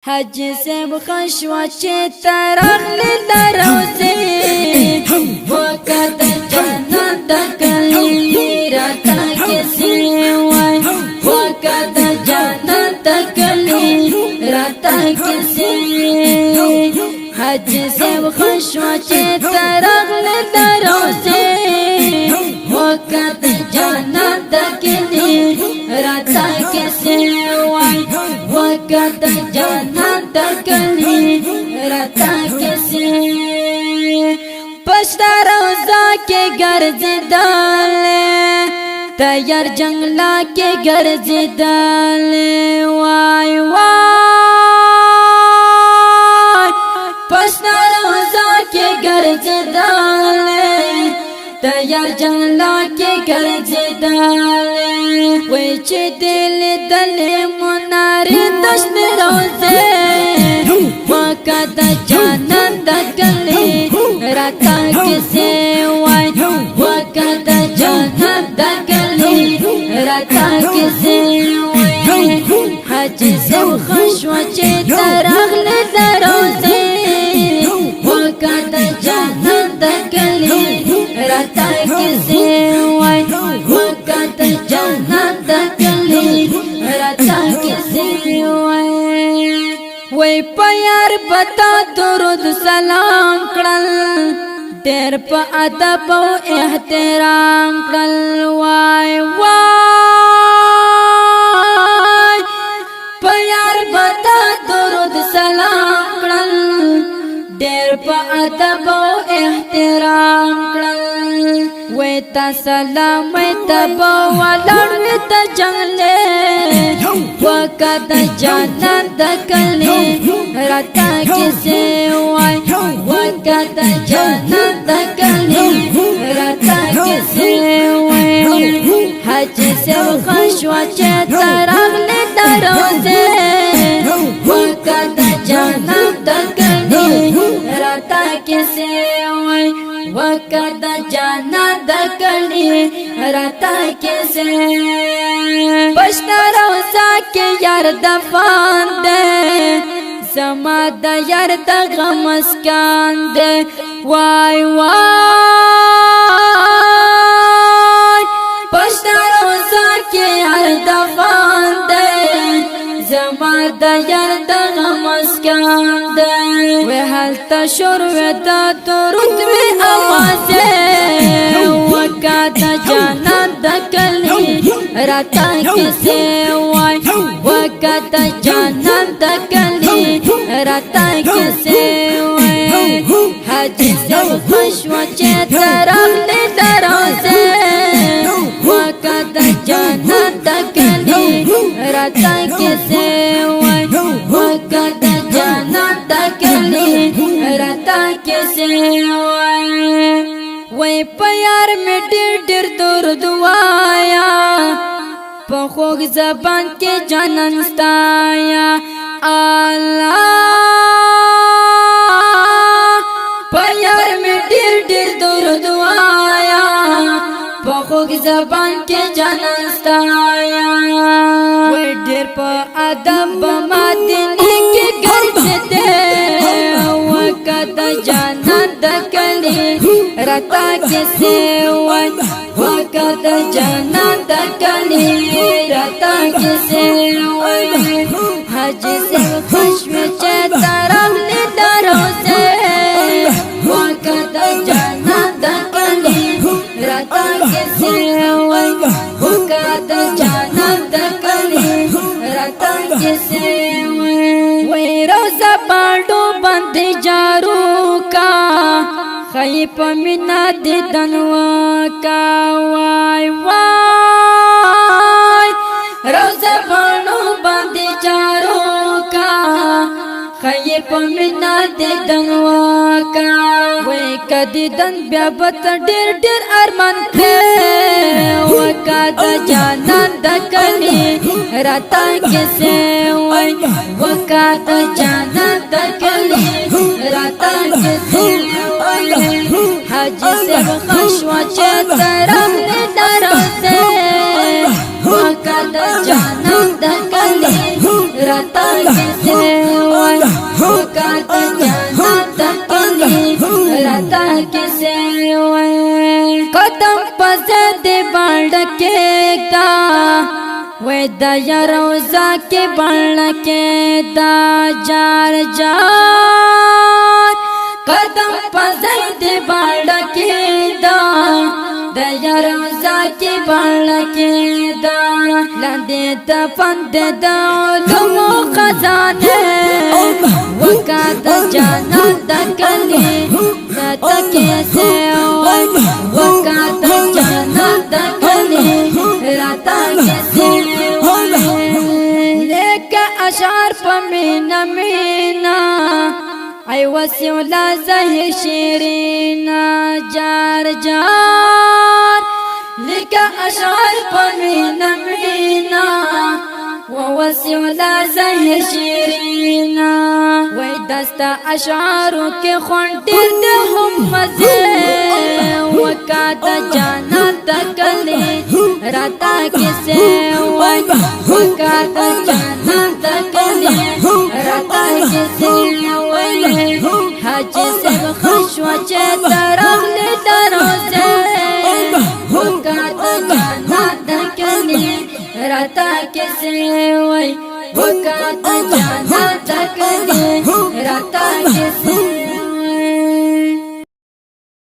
حج سب خشوچه ترغل دروزه وقت جنت کلی رتا کسی وای وقت جنت کلی رتا کسی حج سب خشوچه ترغل دروزه وقت جنت کلی رتا کسی وای وقت جنت کلی رتا کسی پشتا روزا کے گرز ڈالے تیار جنگلا کے گرز ڈالے وای وای پشتا روزا کے گرز ڈالے تیار جنگلا کے گرز ڈالے ویچ دل دل مناری دشت روزے وقت جانت کلی رتا کسی وای وقت جانت کلی رتا کسی وای حج سے خشوچے ترغل دروزے وقت جانت کلی رتا کسی وای وقت جانت کلی رتا کسی وای پیار بتا درود سلام کړل ډېر په ادب او احترام کړل وای وای پیار بتا درود سلام کړل ډېر په ادب او احترام کړل وای تا سلام وای تبو ولړ ته جنگله وقت جنت کلی رتا کسی وای وقت جنت کلی رتا کسی وای حج سے خشوچه ترغل دروزے وقت جنت کلی رتا کسی وای وقت جنت کلی رتا کسی پشتا روزا کے یار دفان دے زما دا یار دا غمسکان دے وای وای پشتا روزا کے یار دفان دے زما دا یار دا غمسکان دے وی حالتا شروع دا درود وی آوازے وقت جانت کلی رتا کسی وای وقت جانت کلی رتا کسی وای حج سے خشوچے ترغل دروزے وقت جانت کلی رتا کسی وای وقت جانت کلی رتا کسی وای پیار میں ډېر ډېر درود وایا په خوږ زبان کې جانان ستایا الله پیار میں ډېر ډېر درود وایا په خوږ زبان کې جانان ستایا وای ډېر په ادب مدینه کې ګرځېدې وقت جنت کلی رتا کسی وای وقت جنت کلی رتا کسی وای حج سے خشوچے ترغل دروزے وقت جنت کلی رتا کسی وای وقت جنت کلی رتا کسی وای روزہ پاڑو بند جارو کا خیپ منا دی دنوا کا وای وای روزہ پاڑو بند جارو کا خیپ منا دی دنوا کا وای کدی دن بیا بت ډېر ډېر ارمان کړ وقت جانت کلی رتا کسی وای وقت جانت کلی رتا کسی وای حج سے خشوچے ترغل دروزے وقت جانت کلی رتا کسی वै दया रोजा के बन के दा जार जार कदम पजल दे बाड़ के दा दया रोजा के बन के दा लंदे दफन दा लुमो खजाने वकात जाना दकले तके से वकात जाना दकले राता के से लेके अशार पमीना मीना आई वसीला ज़हिर शीरीना जार जार लेके अशार पमीना मीना वसीला ज़हिर शीरीना वै दस्ता अशारों के खंडर दे हम मजे वकात जाना तकले राता के से वकात जाना तकले राता के से हज से खुशवा चे तरफ ले दरों से वकात जाना तकले राता के से वकात जाना तकले राता के से